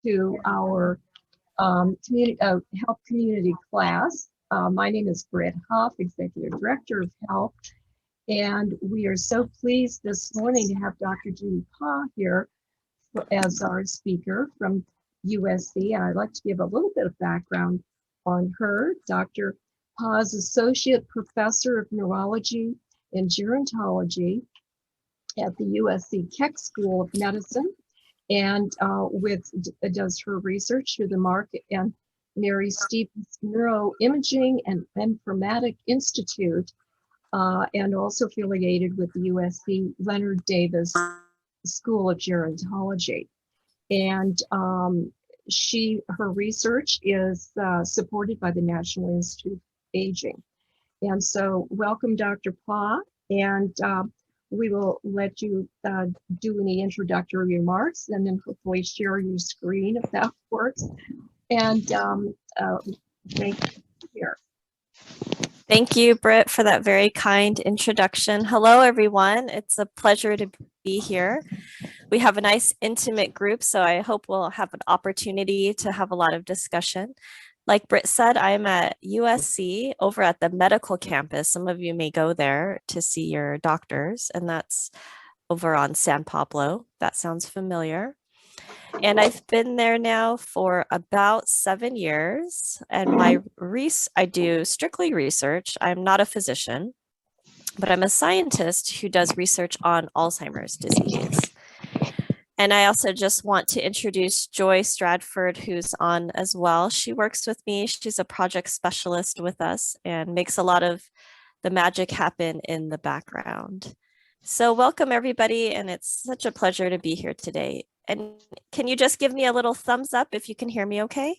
to our H.E.L.P community class. My name is Britt Huff, Executive Director of H.E.L.P, and we are so pleased this morning to have Dr. Judy Pa here as our speaker from USC. And I'd like to give a little bit of background on her. Dr. Pa is Associate Professor of Neurology and Gerontology at the USC Keck School of Medicine, and does her research through the Mark and Mary Stevens Neuroimaging and Informatic Institute, and also affiliated with the USC Leonard Davis School of Gerontology. And her research is supported by the National Institute of Aging. And so welcome, Dr. Pa, and we will let you do any introductory remarks and then hopefully share your screen if that works. And thank you here. Thank you, Britt, for that very kind introduction. Hello, everyone. It's a pleasure to be here. We have a nice intimate group, so I hope we'll have an opportunity to have a lot of discussion. Like Britt said, I'm at USC over at the medical campus. Some of you may go there to see your doctors, and that's over on San Pablo. That sounds familiar. And I've been there now for about 7 years, and I do strictly research. I'm not a physician, but I'm a scientist who does research on Alzheimer's disease. And I also just want to introduce Joy Stradford, who's on as well. She works with me. She's a project specialist with us and makes a lot of the magic happen in the background. So welcome, everybody, and it's such a pleasure to be here today. And can you just give me a little thumbs up if you can hear me okay?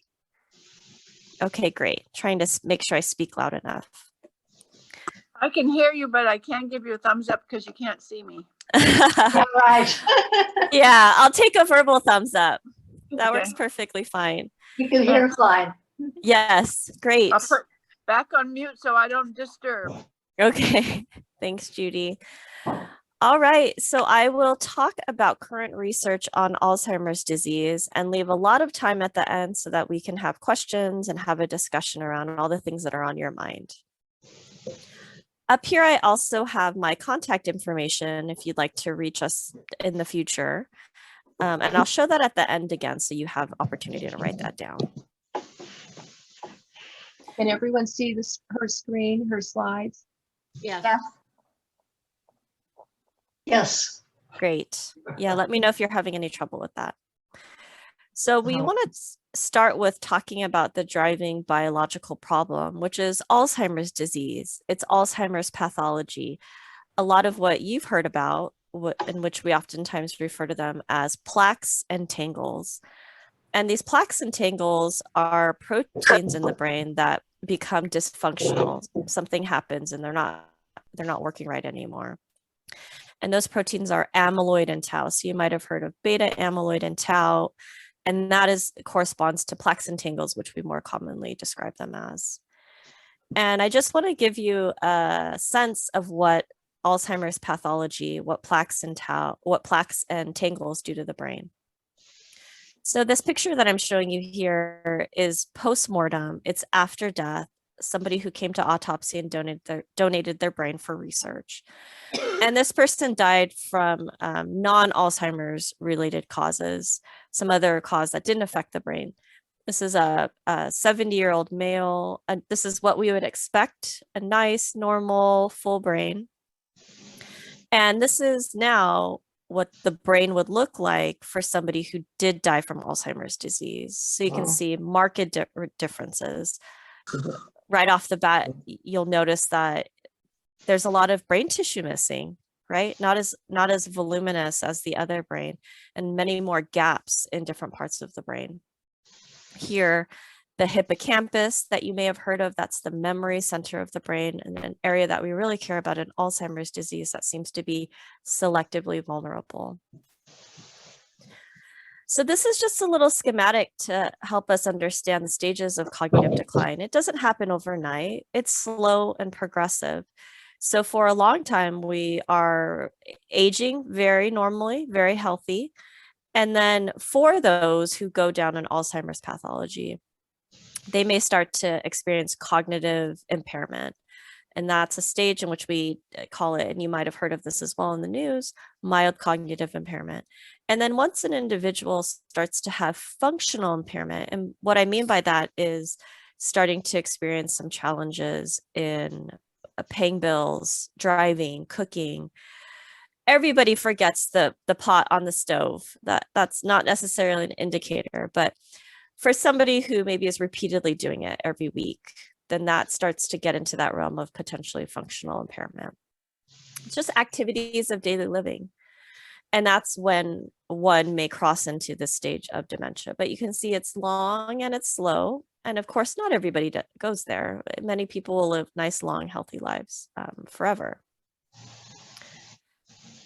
Okay, great. Trying to make sure I speak loud enough. I can hear you, but I can't give you a thumbs up because you can't see me. Yeah, right. Yeah, I'll take a verbal thumbs up. That works perfectly fine. You can hear fine. Yes, great. I'll put back on mute so I don't disturb. Okay, thanks, Judy. All right, so I will talk about current research on Alzheimer's disease and leave a lot of time at the end so that we can have questions and have a discussion around all the things that are on your mind. Up here, I also have my contact information if you'd like to reach us in the future. And I'll show that at the end again, so you have opportunity to write that down. Can everyone see her screen, her slides? Yes. Yeah. Yes. Great. Yeah, let me know if you're having any trouble with that. So we want to start with talking about the driving biological problem, which is Alzheimer's disease. It's Alzheimer's pathology. A lot of what you've heard about, in which we oftentimes refer to them as plaques and tangles. And these plaques and tangles are proteins in the brain that become dysfunctional. Something happens and they're not working right anymore. And those proteins are amyloid and tau. So you might have heard of beta amyloid and tau. And that corresponds to plaques and tangles, which we more commonly describe them as. And I just want to give you a sense of what Alzheimer's pathology, what plaques and tangles do to the brain. So this picture that I'm showing you here is post-mortem. It's after death, somebody who came to autopsy and donated their brain for research. And this person died from non-Alzheimer's related causes, some other cause that didn't affect the brain. This is a 70-year-old male. This is what we would expect, a nice, normal, full brain. And this is now what the brain would look like for somebody who did die from Alzheimer's disease. So you can see marked differences. Right off the bat, you'll notice that there's a lot of brain tissue missing, right? Not as voluminous as the other brain, and many more gaps in different parts of the brain. Here, the hippocampus that you may have heard of, that's the memory center of the brain, and an area that we really care about in Alzheimer's disease that seems to be selectively vulnerable. So this is just a little schematic to help us understand the stages of cognitive decline. It doesn't happen overnight. It's slow and progressive. So for a long time, we are aging very normally, very healthy. And then for those who go down an Alzheimer's pathology, they may start to experience cognitive impairment. And that's a stage in which we call it, and you might have heard of this as well in the news, mild cognitive impairment. And then once an individual starts to have functional impairment, and what I mean by that is starting to experience some challenges in paying bills, driving, cooking. Everybody forgets the pot on the stove. That's not necessarily an indicator, but for somebody who maybe is repeatedly doing it every week, then that starts to get into that realm of potentially functional impairment. It's just activities of daily living. And that's when one may cross into this stage of dementia. But you can see it's long and it's slow. And of course, not everybody goes there. Many people will live nice, long, healthy lives forever.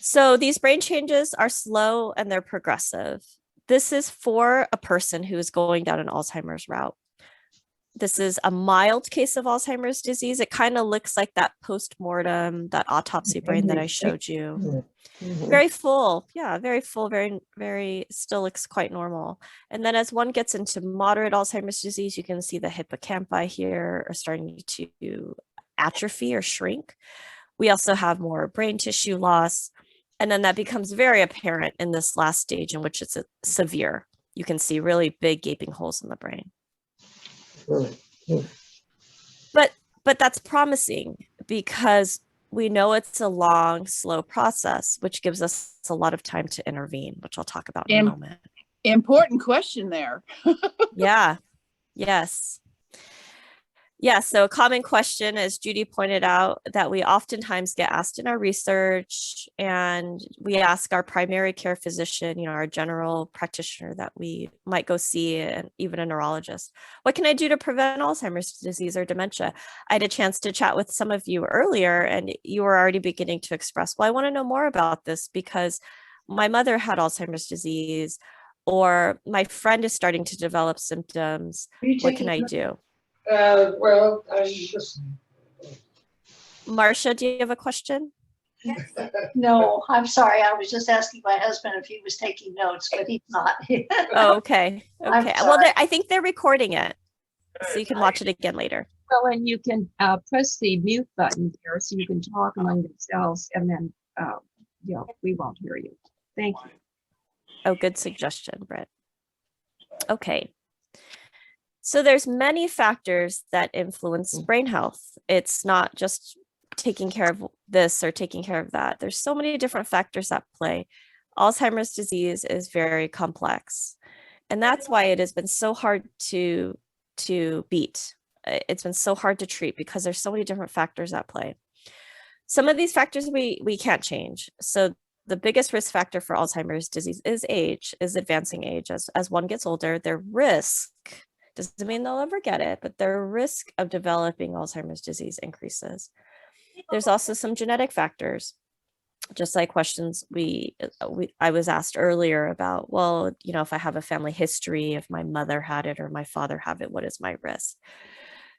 So these brain changes are slow and they're progressive. This is for a person who is going down an Alzheimer's route. This is a mild case of Alzheimer's disease. It kind of looks like that post-mortem, that autopsy brain that I showed you. Very full. Yeah, very full, very, very still looks quite normal. And then as one gets into moderate Alzheimer's disease, you can see the hippocampi here are starting to atrophy or shrink. We also have more brain tissue loss. And then that becomes very apparent in this last stage in which it's severe. You can see really big gaping holes in the brain. But that's promising because we know it's a long, slow process, which gives us a lot of time to intervene, which I'll talk about in a moment. Important question there. Yeah. Yes. Yeah, so a common question, as Judy pointed out, that we oftentimes get asked in our research, and we ask our primary care physician, our general practitioner that we might go see, and even a neurologist, what can I do to prevent Alzheimer's disease or dementia? I had a chance to chat with some of you earlier, and you were already beginning to express, well, I want to know more about this because my mother had Alzheimer's disease, or my friend is starting to develop symptoms. What can I do? Well, I'm just. Marcia, do you have a question? No, I'm sorry. I was just asking my husband if he was taking notes, but he's not. Oh, okay. I'm Okay. Well, sorry. I think they're recording it, so you can watch it again later. Well, and you can press the mute button there so you can talk among yourselves, and then we won't hear you. Thank you. Oh, good suggestion, Britt. Okay. So there's many factors that influence brain health. It's not just taking care of this or taking care of that. There's so many different factors at play. Alzheimer's disease is very complex. And that's why it has been so hard to beat. It's been so hard to treat because there's so many different factors at play. Some of these factors we can't change. So the biggest risk factor for Alzheimer's disease is age, is advancing age. As one gets older, their risk doesn't mean they'll ever get it, but their risk of developing Alzheimer's disease increases. There's also some genetic factors, just like questions I was asked earlier about, well, if I have a family history, if my mother had it or my father have it, what is my risk?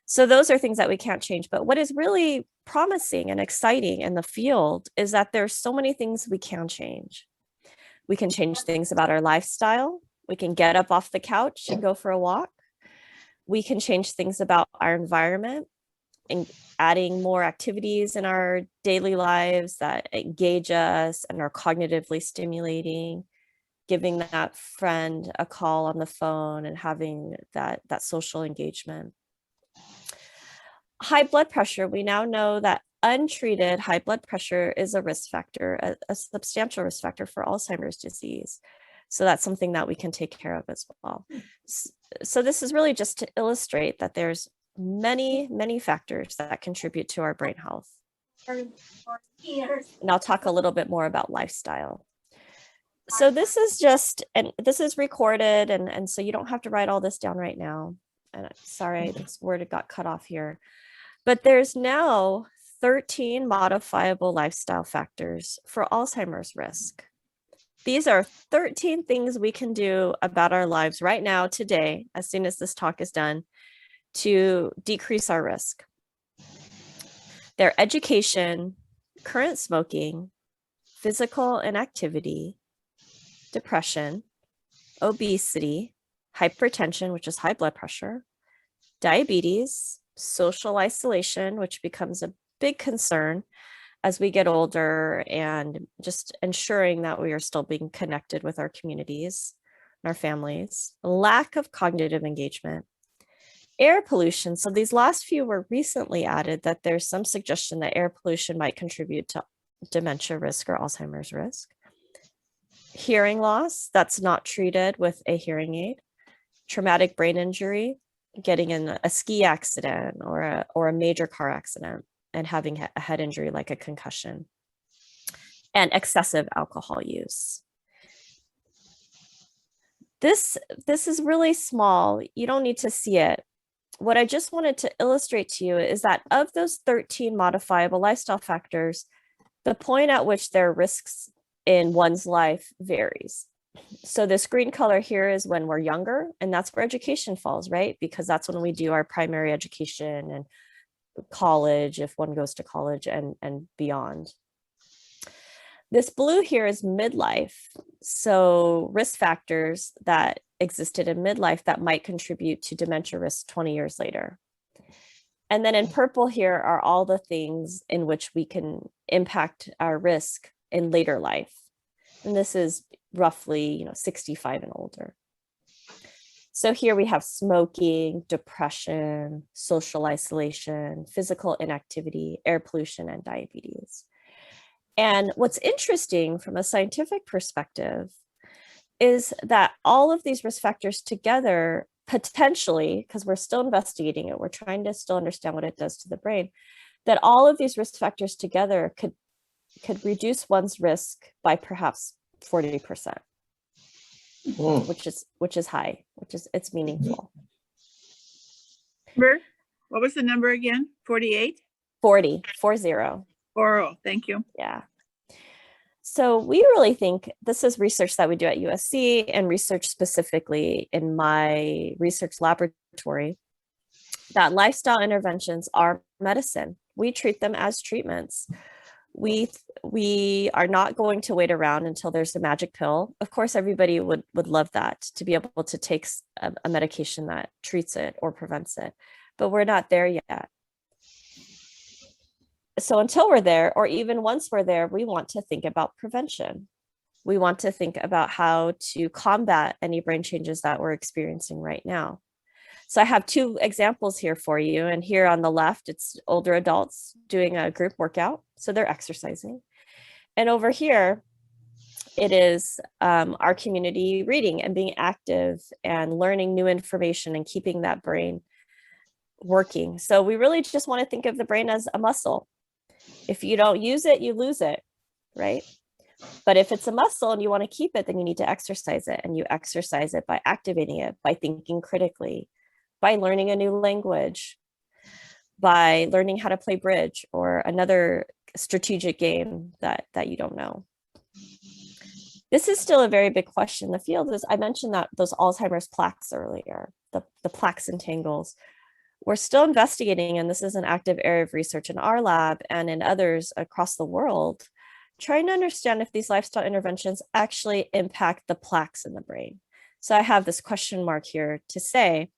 So those are things that we can't change. But what is really promising and exciting in the field is that there's so many things we can change. We can change things about our lifestyle. We can get up off the couch and go for a walk. We can change things about our environment and adding more activities in our daily lives that engage us and are cognitively stimulating, giving that friend a call on the phone and having that social engagement. High blood pressure. We now know that untreated high blood pressure is a risk factor, a substantial risk factor for Alzheimer's disease. So that's something that we can take care of as well. So this is really just to illustrate that there's many, many factors that contribute to our brain health. And I'll talk a little bit more about lifestyle. So this is this is recorded, and so you don't have to write all this down right now. And sorry, this word got cut off here. But there's now 13 modifiable lifestyle factors for Alzheimer's risk. These are 13 things we can do about our lives right now, today, as soon as this talk is done, to decrease our risk. They're education, current smoking, physical inactivity, depression, obesity, hypertension, which is high blood pressure, diabetes, social isolation, which becomes a big concern as we get older, and just ensuring that we are still being connected with our communities, our families, lack of cognitive engagement, air pollution. So these last few were recently added, that there's some suggestion that air pollution might contribute to dementia risk or Alzheimer's risk. Hearing loss that's not treated with a hearing aid, traumatic brain injury, getting in a ski accident or a major car accident and having a head injury like a concussion, and excessive alcohol use. This is really small. You don't need to see it. What I just wanted to illustrate to you is that of those 13 modifiable lifestyle factors, the point at which there are risks in one's life varies. So this green color here is when we're younger, and that's where education falls, right? Because that's when we do our primary education and college, if one goes to college and beyond. This blue here is midlife. So risk factors that existed in midlife that might contribute to dementia risk 20 years later. And then in purple here are all the things in which we can impact our risk in later life. And this is roughly 65 and older. So here we have smoking, depression, social isolation, physical inactivity, air pollution, and diabetes. And what's interesting from a scientific perspective is that all of these risk factors together potentially, because we're still investigating it, we're trying to still understand what it does to the brain, that all of these risk factors together could reduce one's risk by perhaps 40%, which is high, it's meaningful. What was the number again? 48? 40. 40. Thank you. Yeah. So we really think this is research that we do at USC and research specifically in my research laboratory, that lifestyle interventions are medicine. We treat them as treatments. We are not going to wait around until there's a magic pill. Of course, everybody would love that, to be able to take a medication that treats it or prevents it, but we're not there yet. So until we're there, or even once we're there, we want to think about prevention. We want to think about how to combat any brain changes that we're experiencing right now. So I have two examples here for you. And here on the left, it's older adults doing a group workout. So they're exercising. And over here, it is our community reading and being active and learning new information and keeping that brain working. So we really just want to think of the brain as a muscle. If you don't use it, you lose it, right? But if it's a muscle and you want to keep it, then you need to exercise it. And you exercise it by activating it, by thinking critically, by learning a new language, by learning how to play bridge or another strategic game that you don't know. This is still a very big question. The field is, I mentioned that those Alzheimer's plaques earlier, the plaques and tangles. We're still investigating, and this is an active area of research in our lab and in others across the world, trying to understand if these lifestyle interventions actually impact the plaques in the brain. So I have this question mark here to say,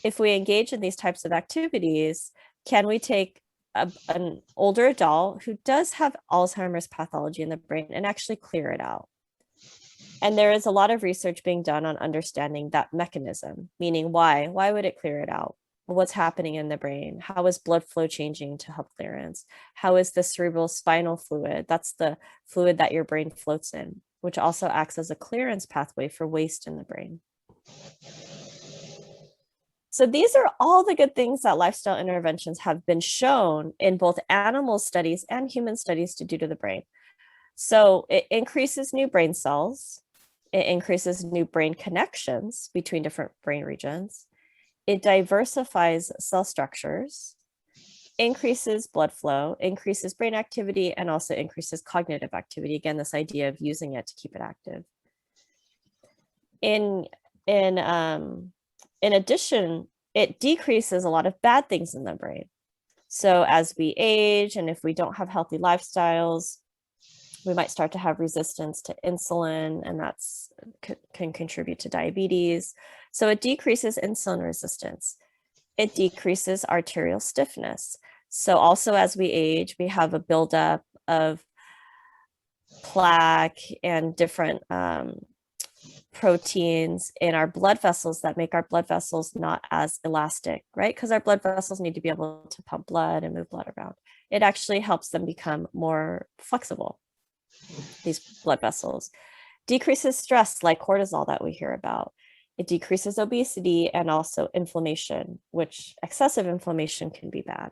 if we engage in these types of activities, can we take an older adult who does have Alzheimer's pathology in the brain and actually clear it out? And there is a lot of research being done on understanding that mechanism, meaning why would it clear it out? What's happening in the brain? How is blood flow changing to help clearance? How is the cerebral spinal fluid? That's the fluid that your brain floats in, which also acts as a clearance pathway for waste in the brain. So these are all the good things that lifestyle interventions have been shown in both animal studies and human studies to do to the brain. So it increases new brain cells. It increases new brain connections between different brain regions. It diversifies cell structures, increases blood flow, increases brain activity, and also increases cognitive activity. Again, this idea of using it to keep it active. In addition, it decreases a lot of bad things in the brain. So as we age, and if we don't have healthy lifestyles, We might start to have resistance to insulin, and that's can contribute to diabetes. So it decreases insulin resistance. It decreases arterial stiffness. So also as we age, we have a buildup of plaque and different proteins in our blood vessels that make our blood vessels not as elastic, right? Because our blood vessels need to be able to pump blood and move blood around. It actually helps them become more flexible, these blood vessels. Decreases stress like cortisol that we hear about. It decreases obesity and also inflammation, which excessive inflammation can be bad.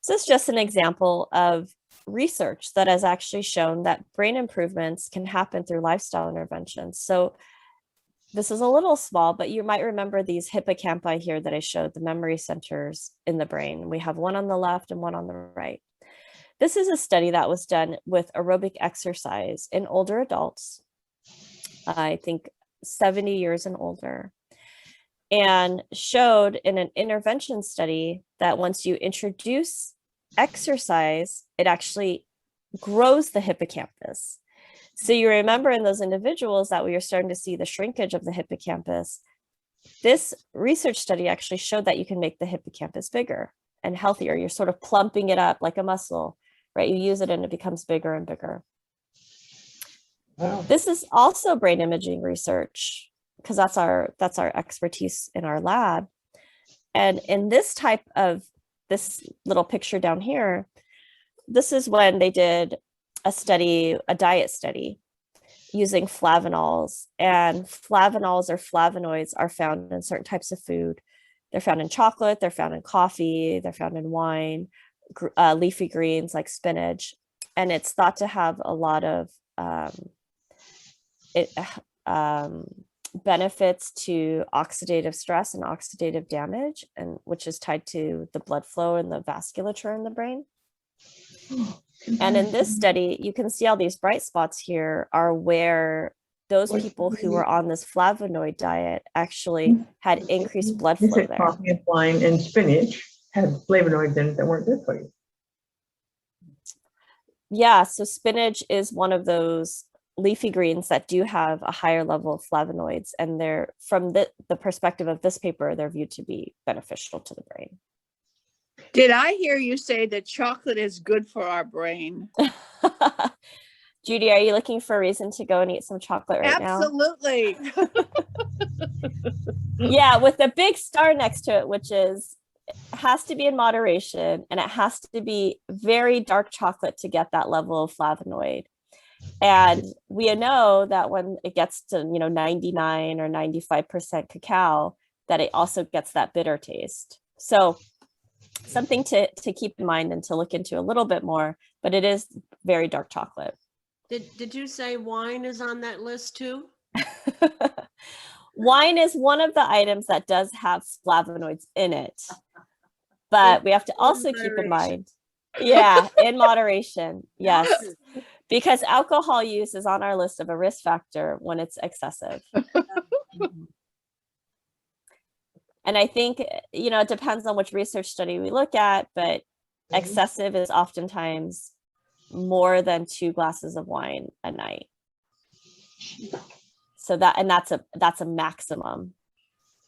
This is just an example of research that has actually shown that brain improvements can happen through lifestyle interventions. So this is a little small, but you might remember these hippocampi here that I showed, the memory centers in the brain. We have one on the left and one on the right. This is a study that was done with aerobic exercise in older adults, I think 70 years and older, and showed in an intervention study that once you introduce exercise, it actually grows the hippocampus. So you remember in those individuals that we are starting to see the shrinkage of the hippocampus. This research study actually showed that you can make the hippocampus bigger and healthier. You're sort of plumping it up like a muscle, right? You use it and it becomes bigger and bigger. Wow. This is also brain imaging research, because that's our expertise in our lab. And in this little picture down here, this is when they did a diet study using flavanols, and flavanols or flavonoids are found in certain types of food. They're found in chocolate, they're found in coffee, they're found in wine, leafy greens like spinach, and it's thought to have a lot of benefits to oxidative stress and oxidative damage, and which is tied to the blood flow and the vasculature in the brain. And in this study, you can see all these bright spots here are where those people who were on this flavonoid diet actually had increased blood You flow said there. coffee and wine and spinach had flavonoids in it that weren't good for you. Yeah, so spinach is one of those leafy greens that do have a higher level of flavonoids, and they're, from the perspective of this paper, they're viewed to be beneficial to the brain. Did I hear you say that chocolate is good for our brain? Judy, are you looking for a reason to go and eat some chocolate right Absolutely. now? Yeah, with a big star next to it, which is, it has to be in moderation, and it has to be very dark chocolate to get that level of flavonoid. And we know that when it gets to 99 or 95% cacao, that it also gets that bitter taste. So something to keep in mind and to look into a little bit more, but it is very dark chocolate. Did you say wine is on that list too? Wine is one of the items that does have flavonoids in it, but we have to also keep in mind, yeah, in moderation, yes, because alcohol use is on our list of a risk factor when it's excessive. And I think, it depends on which research study we look at, but excessive is oftentimes more than 2 glasses of wine a night. So that's a maximum.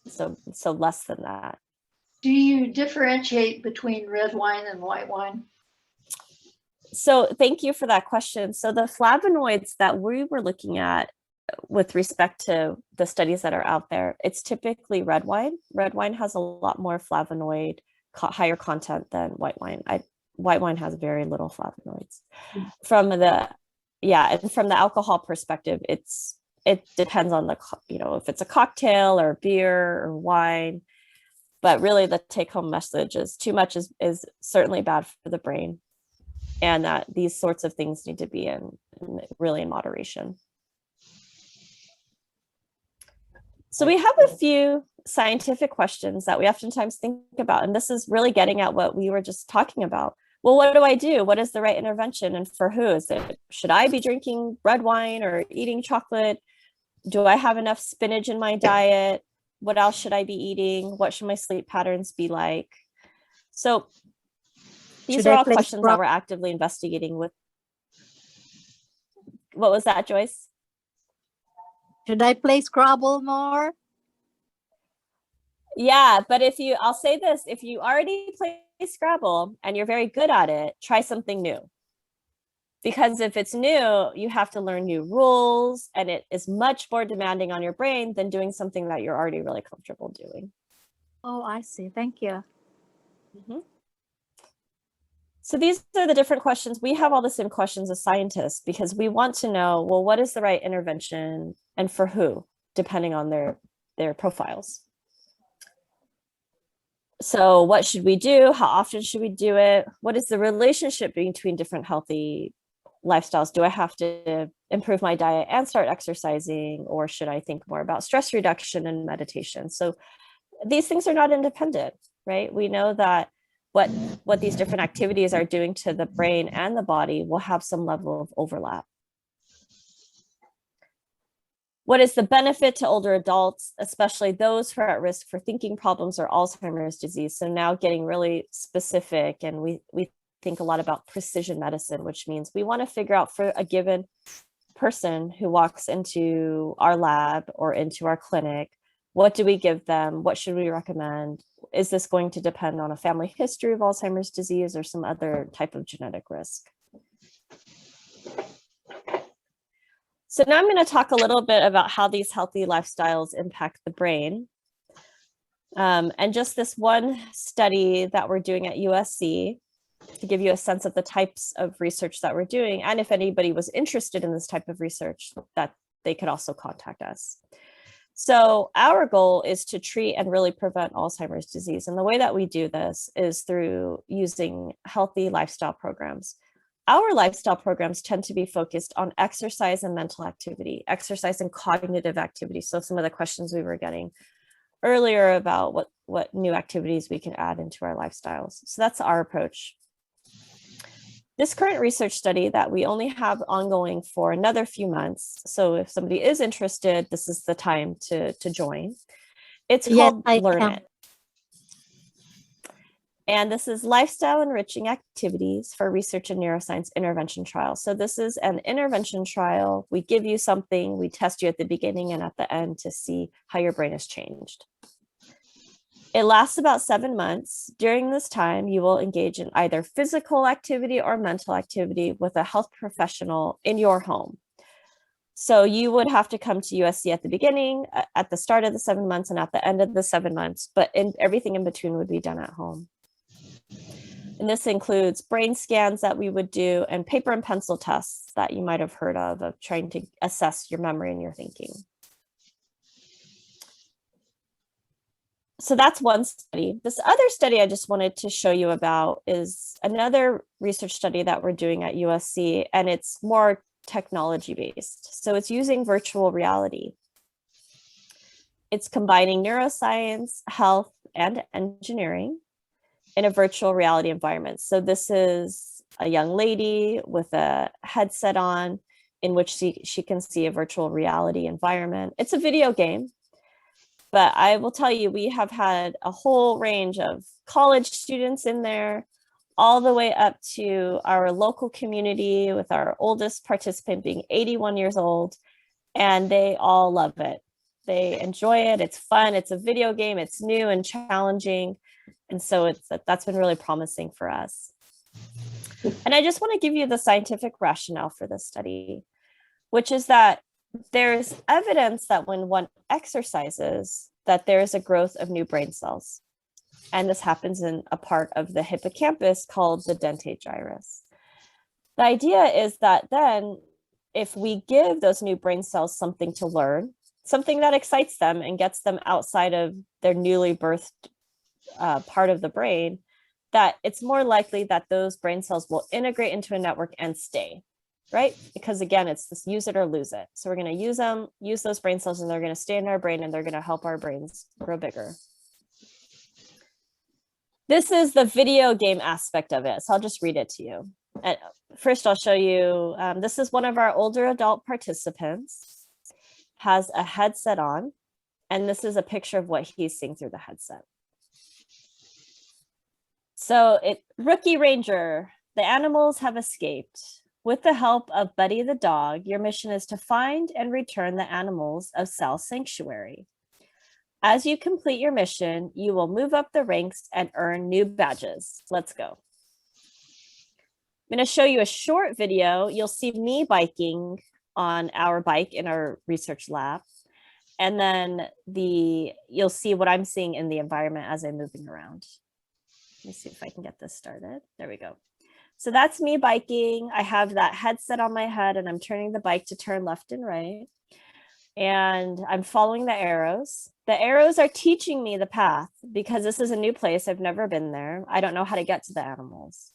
So less than that. Do you differentiate between red wine and white wine? So thank you for that question. So the flavonoids that we were looking at with respect to the studies that are out there, it's typically red wine. Red wine has a lot more flavonoid, higher content than white wine. White wine has very little flavonoids. From the alcohol perspective, it depends on if it's a cocktail or beer or wine, but really the take-home message is too much is certainly bad for the brain, and that these sorts of things need to be really in moderation. So we have a few scientific questions that we oftentimes think about, and this is really getting at what we were just talking about. Well, what do I do? What is the right intervention, and for who? Should I be drinking red wine or eating chocolate? Do I have enough spinach in my diet? What else should I be eating? What should my sleep patterns be like? So These Should are I all play questions that Scrabble? we're actively investigating with. What was that, Joyce? Should I play Scrabble more? Yeah, but I'll say this, if you already play Scrabble and you're very good at it, try something new. Because if it's new, you have to learn new rules, and it is much more demanding on your brain than doing something that you're already really comfortable doing. Oh, I see. Thank you. So these are the different questions. We have all the same questions as scientists because we want to know, well, what is the right intervention and for who, depending on their profiles. So what should we do? How often should we do it? What is the relationship between different healthy lifestyles? Do I have to improve my diet and start exercising, or should I think more about stress reduction and meditation? So these things are not independent, right? We know that what these different activities are doing to the brain and the body will have some level of overlap. What is the benefit to older adults, especially those who are at risk for thinking problems or Alzheimer's disease? So now getting really specific, and we think a lot about precision medicine, which means we want to figure out for a given person who walks into our lab or into our clinic, what do we give them? What should we recommend? Is this going to depend on a family history of Alzheimer's disease or some other type of genetic risk? So now I'm going to talk a little bit about how these healthy lifestyles impact the brain. And just this one study that we're doing at USC to give you a sense of the types of research that we're doing. And if anybody was interested in this type of research, that they could also contact us. So our goal is to treat and really prevent Alzheimer's disease. And the way that we do this is through using healthy lifestyle programs. Our lifestyle programs tend to be focused on exercise and mental activity, exercise and cognitive activity. So some of the questions we were getting earlier about what new activities we can add into our lifestyles. So that's our approach. This current research study that we only have ongoing for another few months. So if somebody is interested, this is the time to join. It's called Learn It. And this is lifestyle enriching activities for research and neuroscience intervention trials. So this is an intervention trial. We give you something, we test you at the beginning and at the end to see how your brain has changed. It lasts about 7 months. During this time, you will engage in either physical activity or mental activity with a health professional in your home. So you would have to come to USC at the beginning, at the start of the 7 months, and at the end of the 7 months, but everything in between would be done at home. And this includes brain scans that we would do and paper and pencil tests that you might have heard of trying to assess your memory and your thinking. So that's one study. This other study I just wanted to show you about is another research study that we're doing at USC, and it's more technology based. So it's using virtual reality. It's combining neuroscience, health, and engineering in a virtual reality environment. So this is a young lady with a headset on in which she can see a virtual reality environment. It's a video game. But I will tell you, we have had a whole range of college students in there, all the way up to our local community, with our oldest participant being 81 years old, and they all love it. They enjoy it. It's fun. It's a video game. It's new and challenging. And so that's been really promising for us. And I just want to give you the scientific rationale for this study, which is that there's evidence that when one exercises, that there is a growth of new brain cells. And this happens in a part of the hippocampus called the dentate gyrus. The idea is that then if we give those new brain cells something to learn, something that excites them and gets them outside of their newly birthed part of the brain, that it's more likely that those brain cells will integrate into a network and stay. Right? Because again, it's this use it or lose it. So we're going to use those brain cells, and they're going to stay in our brain, and they're going to help our brains grow bigger. This is the video game aspect of it. So I'll just read it to you. And first, I'll show you, this is one of our older adult participants, has a headset on, and this is a picture of what he's seeing through the headset. Rookie Ranger, the animals have escaped. With the help of Buddy the dog, your mission is to find and return the animals of Sal Sanctuary. As you complete your mission, you will move up the ranks and earn new badges. Let's go. I'm going to show you a short video. You'll see me biking on our bike in our research lab. And then you'll see what I'm seeing in the environment as I'm moving around. Let me see if I can get this started. There we go. So that's me biking. I have that headset on my head and I'm turning the bike to turn left and right. And I'm following the arrows. The arrows are teaching me the path because this is a new place. I've never been there. I don't know how to get to the animals.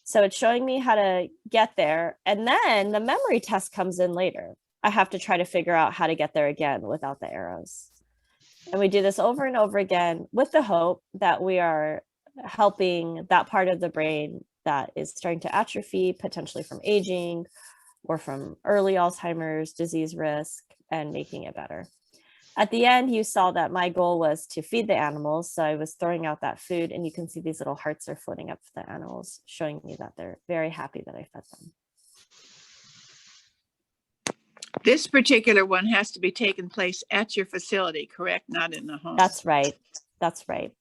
So it's showing me how to get there. And then the memory test comes in later. I have to try to figure out how to get there again without the arrows. And we do this over and over again with the hope that we are helping that part of the brain that is starting to atrophy, potentially from aging or from early Alzheimer's disease risk, and making it better. At the end, you saw that my goal was to feed the animals. So I was throwing out that food and you can see these little hearts are floating up for the animals, showing me that they're very happy that I fed them. This particular one has to be taken place at your facility, correct? Not in the home. That's right. That's right.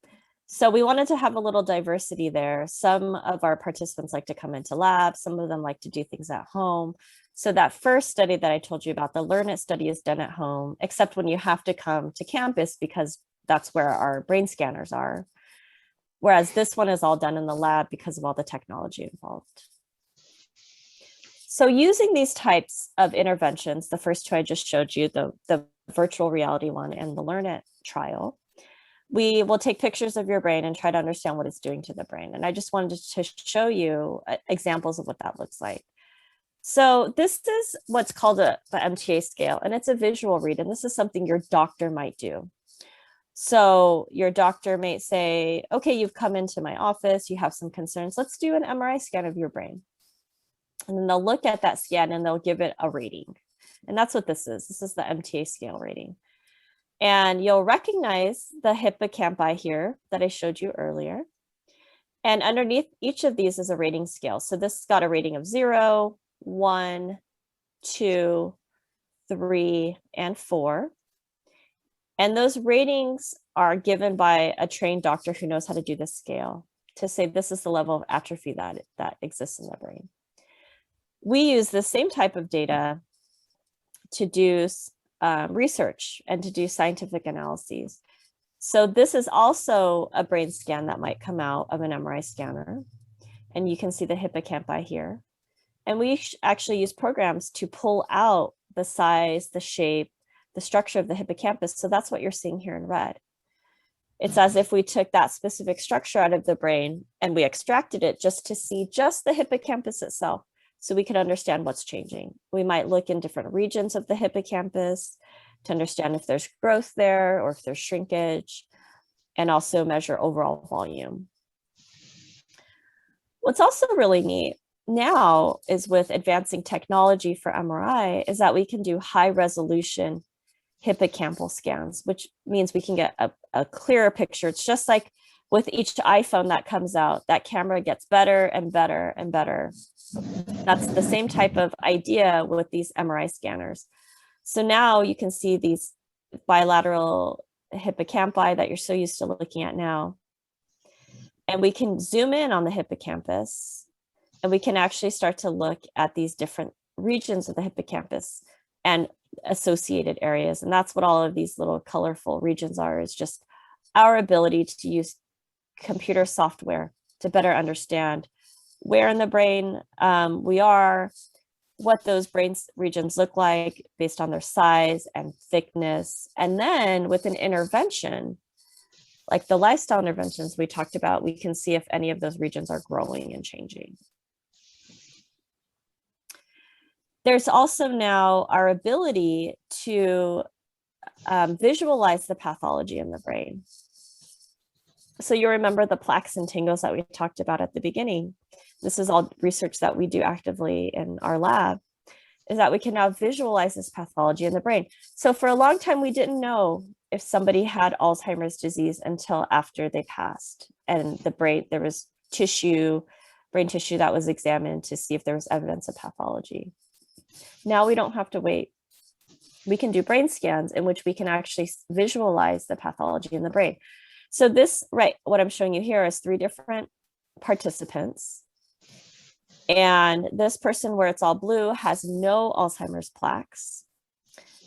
So we wanted to have a little diversity there. Some of our participants like to come into labs. Some of them like to do things at home. So that first study that I told you about, the Learn It study, is done at home, except when you have to come to campus because that's where our brain scanners are. Whereas this one is all done in the lab because of all the technology involved. So using these types of interventions, the first two I just showed you, the virtual reality one and the Learn It trial, we will take pictures of your brain and try to understand what it's doing to the brain. And I just wanted to show you examples of what that looks like. So this is what's called the MTA scale, and it's a visual read, and this is something your doctor might do. So your doctor might say, okay, you've come into my office, you have some concerns, let's do an MRI scan of your brain. And then they'll look at that scan and they'll give it a rating. And that's what this is. This is the MTA scale rating. And you'll recognize the hippocampi here that I showed you earlier. And underneath each of these is a rating scale. So this got a rating of 0, 1, 2, 3, and 4. And those ratings are given by a trained doctor who knows how to do this scale to say this is the level of atrophy that exists in the brain. We use the same type of data to do research and to do scientific analyses. So this is also a brain scan that might come out of an MRI scanner. And you can see the hippocampi here. And we actually use programs to pull out the size, the shape, the structure of the hippocampus. So that's what you're seeing here in red. It's as if we took that specific structure out of the brain and we extracted it just to see just the hippocampus itself, so we could understand what's changing. We might look in different regions of the hippocampus to understand if there's growth there or if there's shrinkage, and also measure overall volume. What's also really neat now is with advancing technology for MRI is that we can do high resolution hippocampal scans, which means we can get a clearer picture. It's just like with each iPhone that comes out, that camera gets better and better and better. That's the same type of idea with these MRI scanners. So now you can see these bilateral hippocampi that you're so used to looking at now. And we can zoom in on the hippocampus and we can actually start to look at these different regions of the hippocampus and associated areas. And that's what all of these little colorful regions are, is just our ability to use computer software to better understand where in the brain we are, what those brain regions look like based on their size and thickness. And then with an intervention, like the lifestyle interventions we talked about, we can see if any of those regions are growing and changing. There's also now our ability to visualize the pathology in the brain. So you remember the plaques and tingles that we talked about at the beginning. This is all research that we do actively in our lab, is that we can now visualize this pathology in the brain. So for a long time, we didn't know if somebody had Alzheimer's disease until after they passed. and the brain, there was brain tissue that was examined to see if there was evidence of pathology. Now we don't have to wait. We can do brain scans in which we can actually visualize the pathology in the brain. So this, right, what I'm showing you here is 3 different participants. And this person where it's all blue has no Alzheimer's plaques.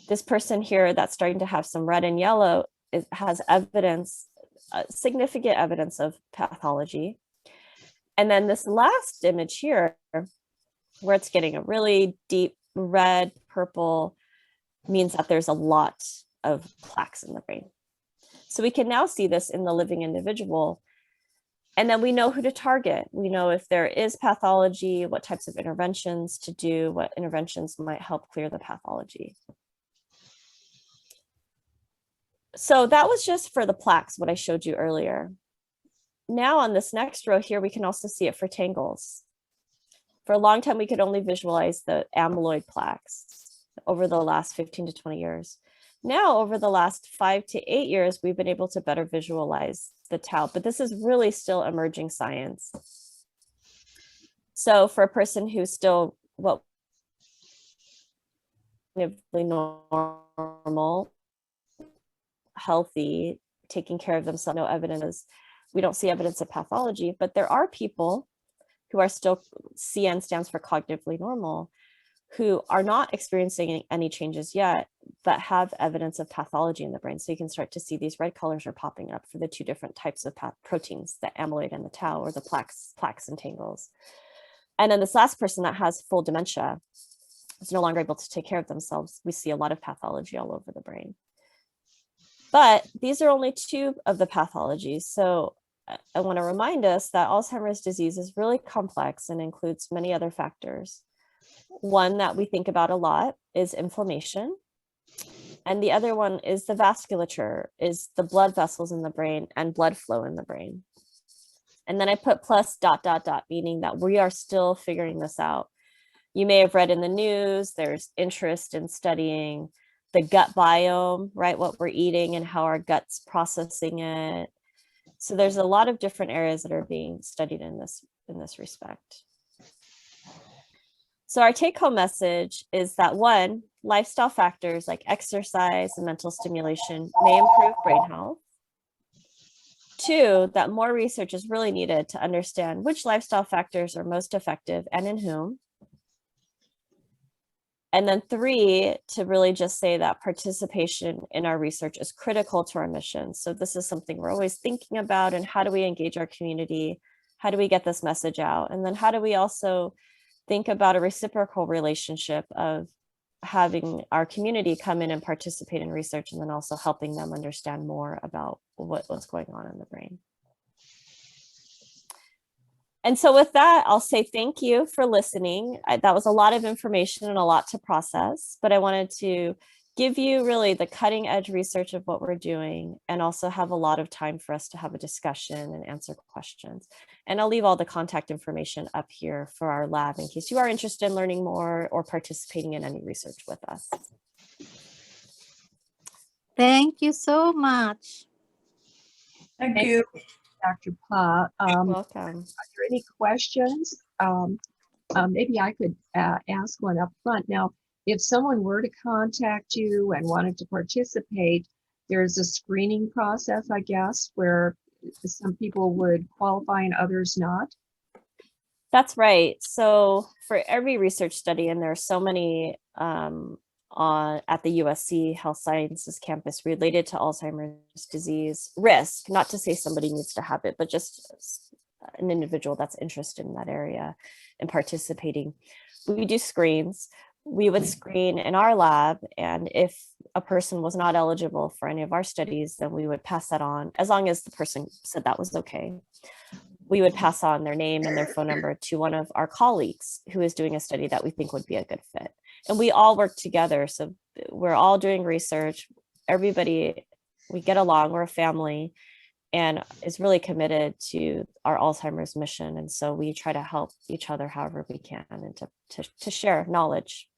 This person here that's starting to have some red and yellow, it has evidence, significant evidence of pathology. And then this last image here, where it's getting a really deep red, purple, means that there's a lot of plaques in the brain. So we can now see this in the living individual. And then we know who to target. We know if there is pathology, what types of interventions to do, what interventions might help clear the pathology. So that was just for the plaques, what I showed you earlier. Now on this next row here, we can also see it for tangles. For a long time, we could only visualize the amyloid plaques over the last 15 to 20 years. Now, over the last 5 to 8 years, we've been able to better visualize the tau, but this is really still emerging science. So for a person who's still normal, healthy, taking care of themselves, no evidence, we don't see evidence of pathology, but there are people who are still, CN stands for cognitively normal, who are not experiencing any changes yet, but have evidence of pathology in the brain. So you can start to see these red colors are popping up for the 2 different types of proteins, the amyloid and the tau, or the plaques and tangles. And then this last person that has full dementia is no longer able to take care of themselves. We see a lot of pathology all over the brain. But these are only 2 of the pathologies. So I want to remind us that Alzheimer's disease is really complex and includes many other factors. One that we think about a lot is inflammation. And the other one is the vasculature, is the blood vessels in the brain and blood flow in the brain. And then I put plus ... meaning that we are still figuring this out. You may have read in the news, there's interest in studying the gut biome, right? What we're eating and how our gut's processing it. So there's a lot of different areas that are being studied in this respect. So our take-home message is that 1, lifestyle factors like exercise and mental stimulation may improve brain health. 2, that more research is really needed to understand which lifestyle factors are most effective and in whom. And then 3, to really just say that participation in our research is critical to our mission. So this is something we're always thinking about, and how do we engage our community? How do we get this message out? And then how do we also think about a reciprocal relationship of having our community come in and participate in research, and then also helping them understand more about what's going on in the brain. And so with that, I'll say thank you for listening. That was a lot of information and a lot to process, but I wanted to give you really the cutting edge research of what we're doing, and also have a lot of time for us to have a discussion and answer questions. And I'll leave all the contact information up here for our lab in case you are interested in learning more or participating in any research with us. Thank you so much. Thank Thank you. Dr. Pa. Welcome. Are there any questions? Maybe I could ask one up front. Now, if someone were to contact you and wanted to participate, there's a screening process, I guess, where some people would qualify and others not. That's right. So for every research study, and there are so many at the USC Health Sciences campus related to Alzheimer's disease risk, not to say somebody needs to have it, but just an individual that's interested in that area and participating. We do screens. We would screen in our lab, and if a person was not eligible for any of our studies, then we would pass that on, as long as the person said that was okay. We would pass on their name and their phone number to one of our colleagues who is doing a study that we think would be a good fit. And we all work together. So we're all doing research. Everybody, we get along, we're a family, and is really committed to our Alzheimer's mission. And so we try to help each other however we can, and to share knowledge.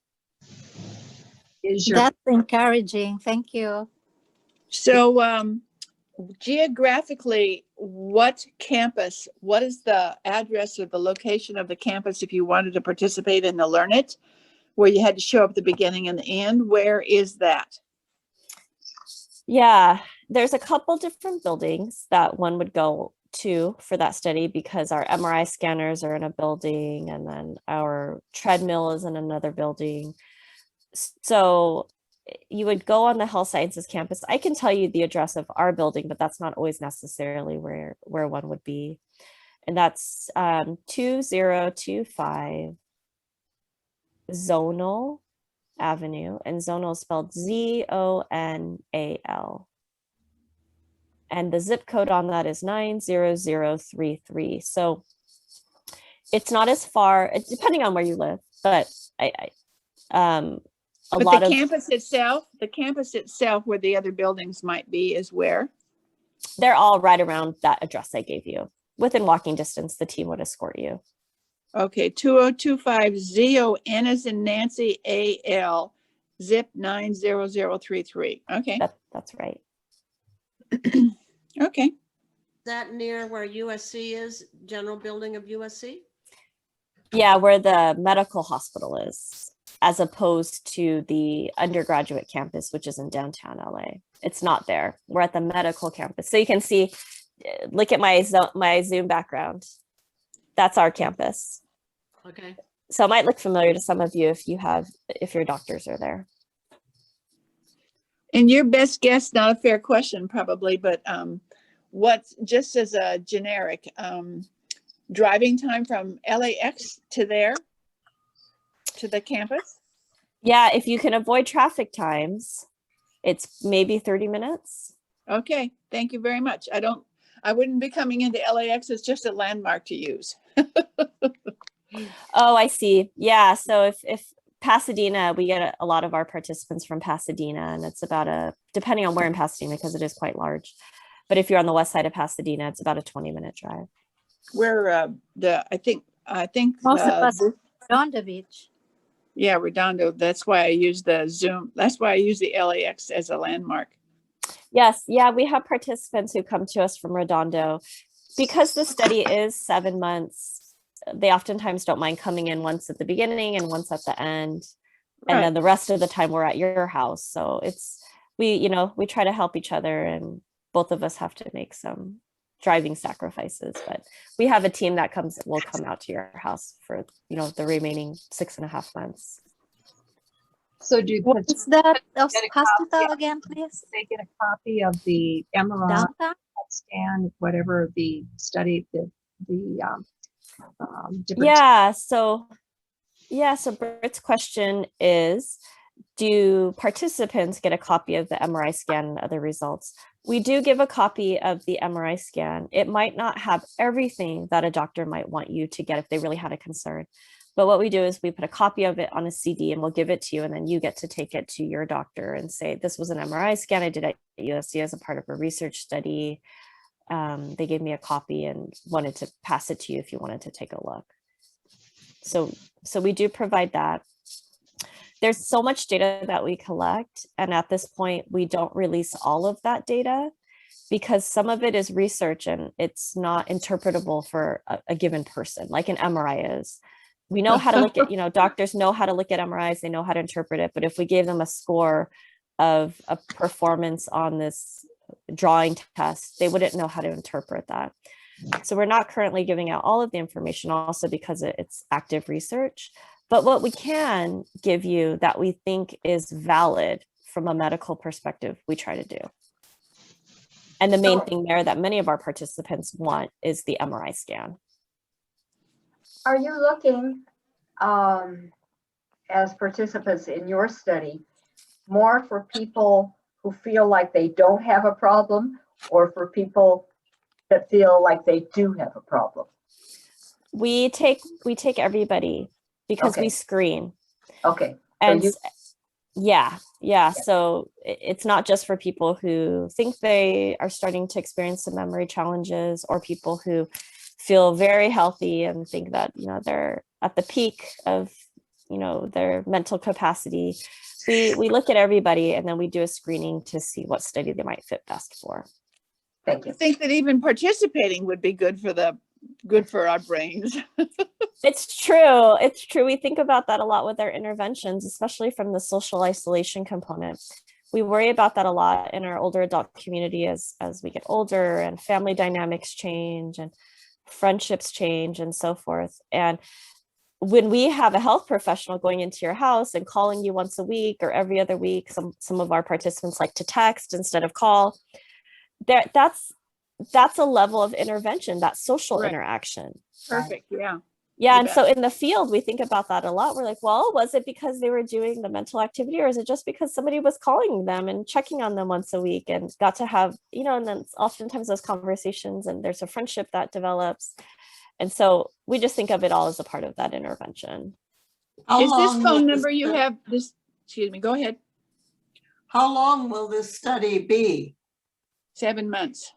Is your That's encouraging. Thank you. So geographically, what campus, what is the address or the location of the campus if you wanted to participate in the Learn It, where you had to show up at the beginning and the end? Where is that? Yeah, there's a couple different buildings that one would go to for that study because our MRI scanners are in a building and then our treadmill is in another building. So you would go on the health sciences campus. I can tell you the address of our building, but that's not always necessarily where one would be. And that's 2025 Zonal Avenue, and Zonal is spelled Zonal. And the zip code on that is 90033. So it's not as far, depending on where you live, but a But lot the of campus itself where the other buildings might be is where? they're all right around that address I gave you. Within walking distance, the team would escort you. Okay, 2025 ZON is in Nancy AL, zip 90033. Okay, That's right. okay. Is that near where USC is, general building of USC? Yeah, where the medical hospital is, as opposed to the undergraduate campus, which is in downtown LA. It's not there. We're at the medical campus. So you can see, look at my Zoom background. That's our campus. Okay. So it might look familiar to some of you if your doctors are there. And your best guess, not a fair question probably, but what's, just as a generic, driving time from LAX to there, to the campus? Yeah, if you can avoid traffic times, it's maybe 30 minutes. Okay, thank you very much. I wouldn't be coming into LAX, it's just a landmark to use. Oh, I see. Yeah, so if Pasadena, we get a lot of our participants from Pasadena, and it's about depending on where in Pasadena, because it is quite large. But if you're on the west side of Pasadena, it's about a 20-minute drive. Where I think Most of us on the beach. yeah, Redondo. That's why I use the Zoom. That's why I use the LAX as a landmark. Yes, yeah, we have participants who come to us from Redondo. Because the study is 7 months, they oftentimes don't mind coming in once at the beginning and once at the end. And Right. then the rest of the time we're at your house. So we try to help each other, and both of us have to make some driving sacrifices, but we have a team that will come out to your house for, the remaining 6.5 months. So do What is that Get a hospital copy. again, please? they get a copy of the MRI Downtown? scan, whatever the study, the different. Yeah, so Britt's question is, do participants get a copy of the MRI scan and other results? We do give a copy of the MRI scan. It might not have everything that a doctor might want you to get if they really had a concern. But what we do is we put a copy of it on a CD and we'll give it to you, and then you get to take it to your doctor and say, this was an MRI scan I did at USC as a part of a research study. They gave me a copy and wanted to pass it to you if you wanted to take a look. So we do provide that. There's so much data that we collect, and at this point, we don't release all of that data because some of it is research and it's not interpretable for a given person, like an MRI is. We know how to look at, doctors know how to look at MRIs, they know how to interpret it, but if we gave them a score of a performance on this drawing test, they wouldn't know how to interpret that. So we're not currently giving out all of the information, also because it's active research. But what we can give you that we think is valid from a medical perspective, we try to do. And the main thing there that many of our participants want is the MRI scan. Are you looking, as participants in your study, more for people who feel like they don't have a problem, or for people that feel like they do have a problem? We take everybody because we Okay. screen. Okay. And you- yeah. So it's not just for people who think they are starting to experience some memory challenges, or people who feel very healthy and think that, they're at the peak of, their mental capacity. We look at everybody and then we do a screening to see what study they might fit best for. Thank I you. think that even participating would be good for our brains. It's true. It's true. We think about that a lot with our interventions, especially from the social isolation component. We worry about that a lot in our older adult community as we get older and family dynamics change and friendships change and so forth. And when we have a health professional going into your house and calling you once a week or every other week, some of our participants like to text instead of call. That's a level of intervention, that social Right. interaction. Perfect. Yeah. Yeah. You And bet. so in the field, we think about that a lot. We're like, well, was it because they were doing the mental activity, or is it just because somebody was calling them and checking on them once a week and got to have, and then oftentimes those conversations and there's a friendship that develops. And so we just think of it all as a part of that intervention. How Is this long phone will number you have this, excuse me, go ahead. How long will this study be? 7 months.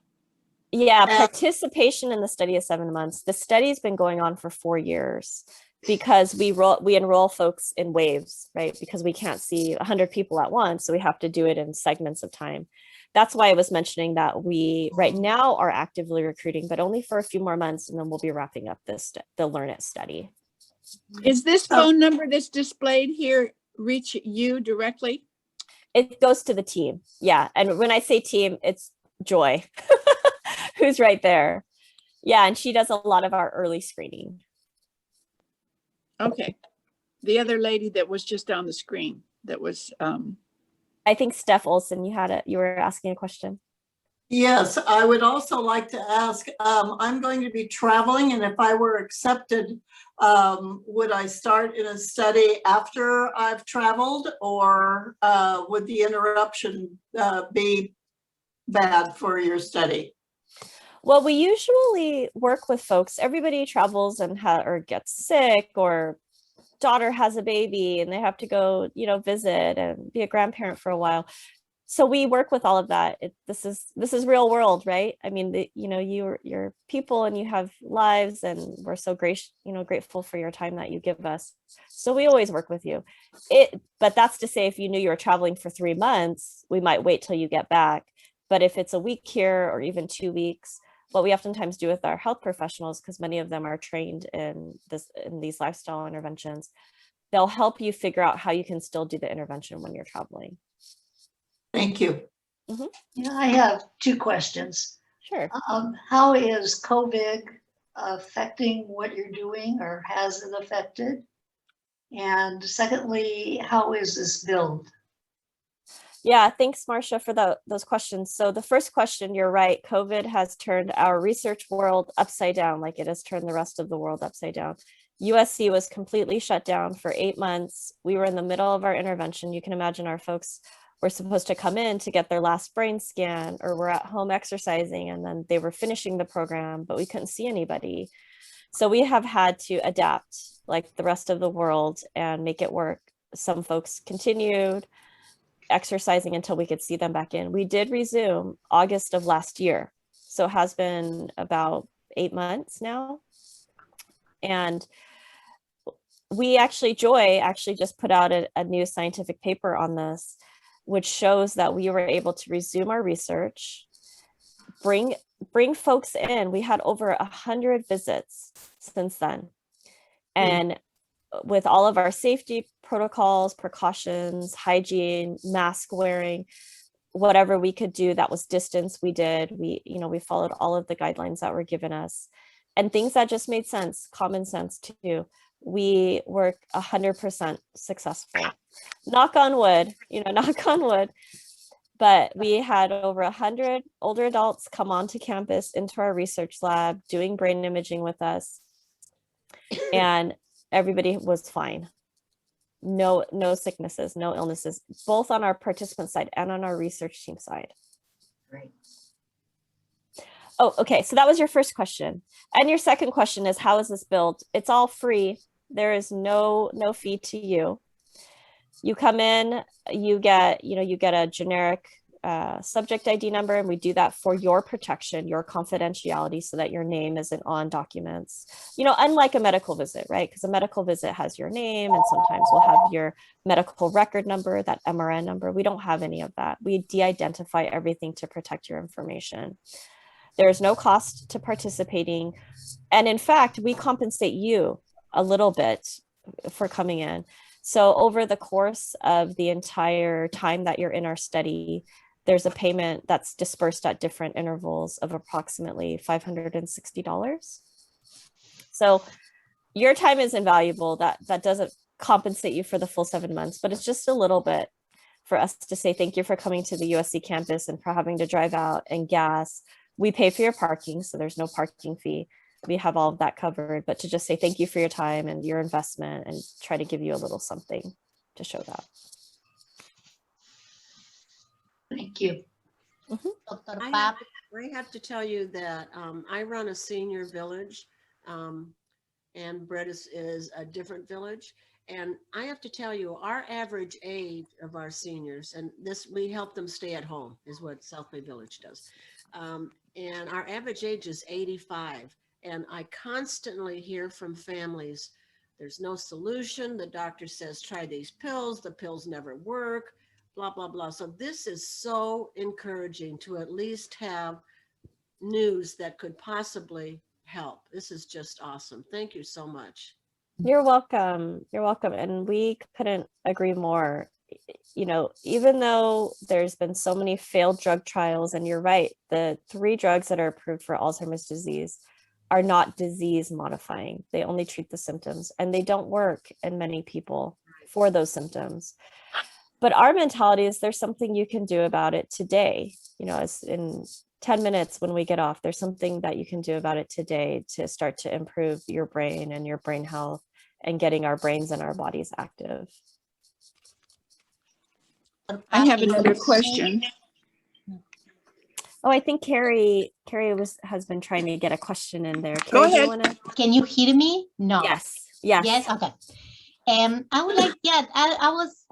Yeah, And- participation in the study is 7 months. The study's been going on for 4 years because we enroll folks in waves, right? Because we can't see 100 people at once, so we have to do it in segments of time. That's why I was mentioning that we right now are actively recruiting, but only for a few more months, and then we'll be wrapping up the Learn It study. Is this phone number that's displayed here reach you directly? It goes to the team. Yeah. And when I say team, it's Joy, who's right there. Yeah. And she does a lot of our early screening. Okay. The other lady that was just on the screen that was, I think Steph Olson, you were asking a question. Yes, I would also like to ask, I'm going to be traveling, and if I were accepted, would I start in a study after I've traveled, or would the interruption be bad for your study? Well, we usually work with folks. Everybody travels and or gets sick, or daughter has a baby and they have to go, visit and be a grandparent for a while. So we work with all of that. This is real world, right? I mean, you're people and you have lives, and we're so grateful for your time that you give us. So we always work with you. But that's to say, if you knew you were traveling for 3 months, we might wait till you get back. But if it's a week here or even 2 weeks, what we oftentimes do with our health professionals, because many of them are trained in these lifestyle interventions, they'll help you figure out how you can still do the intervention when you're traveling. Thank you. Yeah, I have 2 questions. Sure. How is COVID affecting what you're doing, or has it affected? And secondly, how is this billed? Yeah, thanks, Marcia, for those questions. So the first question, you're right. COVID has turned our research world upside down, like it has turned the rest of the world upside down. USC was completely shut down for 8 months. We were in the middle of our intervention. You can imagine our folks were supposed to come in to get their last brain scan, or were at home exercising, and then they were finishing the program, but we couldn't see anybody. So we have had to adapt like the rest of the world and make it work. Some folks continued exercising until we could see them back in. We did resume August of last year. So it has been about 8 months now. And Joy actually just put out a new scientific paper on this, which shows that we were able to resume our research, bring folks in. We had over 100 visits since then. And with all of our safety protocols, precautions, hygiene, mask wearing, whatever we could do that was distance, we did. We followed all of the guidelines that were given us, and things that just made sense, common sense too. We were 100% successful. Knock on wood, knock on wood. But we had over 100 older adults come onto campus into our research lab doing brain imaging with us. And everybody was fine. No sicknesses, no illnesses, both on our participant side and on our research team side. Great. Oh, okay. So that was your first question. And your second question is, how is this billed? It's all free. There is no fee to you. You come in, you get a generic subject ID number, and we do that for your protection, your confidentiality, so that your name isn't on documents, unlike a medical visit, right? Because a medical visit has your name, and sometimes we'll have your medical record number, that MRN number. We don't have any of that. We de-identify everything to protect your information. There's no cost to participating. And in fact, we compensate you a little bit for coming in. So over the course of the entire time that you're in our study, there's a payment that's dispersed at different intervals of approximately $560. So your time is invaluable. That doesn't compensate you for the full 7 months, but it's just a little bit for us to say thank you for coming to the USC campus and for having to drive out and gas. We pay for your parking, so there's no parking fee. We have all of that covered, but to just say thank you for your time and your investment and try to give you a little something to show that. Thank you. Dr. I Pap. have to tell you that I run a senior village, and Brett is a different village. And I have to tell you, our average age of our seniors, and this, we help them stay at home, is what South Bay Village does. And our average age is 85. And I constantly hear from families, there's no solution. The doctor says, try these pills. The pills never work, blah, blah, blah. So this is so encouraging to at least have news that could possibly help. This is just awesome. Thank you so much. You're welcome. You're welcome. And we couldn't agree more. You know, even though there's been so many failed drug trials, and you're right, the 3 drugs that are approved for Alzheimer's disease are not disease modifying. They only treat the symptoms, and they don't work in many people for those symptoms. But our mentality is there's something you can do about it today. You know, as in 10 minutes when we get off, there's something that you can do about it today to start to improve your brain and your brain health and getting our brains and our bodies active. I have another question. Oh, I think Carrie has been trying to get a question in there. Go Carrie, do you ahead. wanna? Can you hear me? No. Yes. Yes. Yes. Okay. I would like, yeah, I was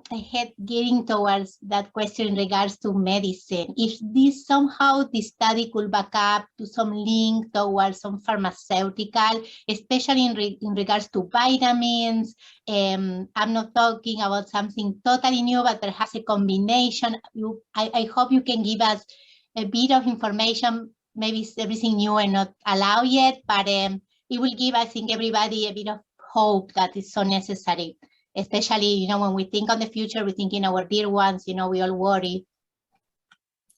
getting towards that question in regards to medicine. If this somehow the study could back up to some link towards some pharmaceutical, especially in regards to vitamins. I'm not talking about something totally new, but perhaps a combination. I hope you can give us a bit of information. Maybe it's everything new and not allowed yet, but it will give, I think, everybody a bit of hope that is so necessary, especially, you know, when we think on the future, we think in our dear ones, you know, we all worry.